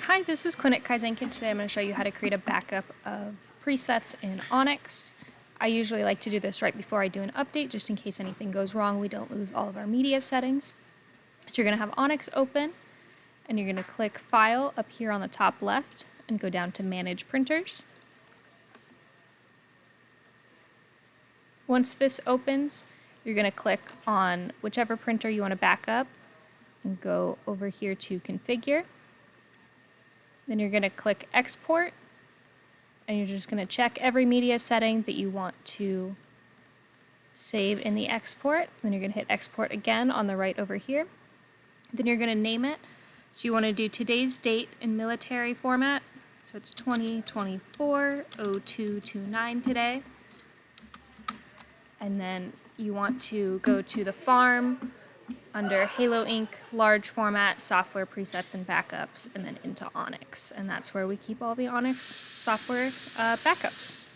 Hi, this is Quinn at Kaizink, and today I'm going to show you how to create a backup of presets in ONYX. I usually like to do this right before I do an update, just in case anything goes wrong, we don't lose all of our media settings. So you're going to have ONYX open, and you're going to click File up here on the top left, and go down to Manage Printers. Once this opens, you're going to click on whichever printer you want to back up, and go over here to Configure. Then you're going to click Export, and you're just going to check every media setting that you want to save in the export. Then you're going to hit Export again on the right over here. Then you're going to name it. So you want to do today's date in military format. So it's 2024-0229 today. And then you want to go to the farm under Halo Inc. large format, software presets and backups, and then into ONYX. And that's where we keep all the ONYX software backups.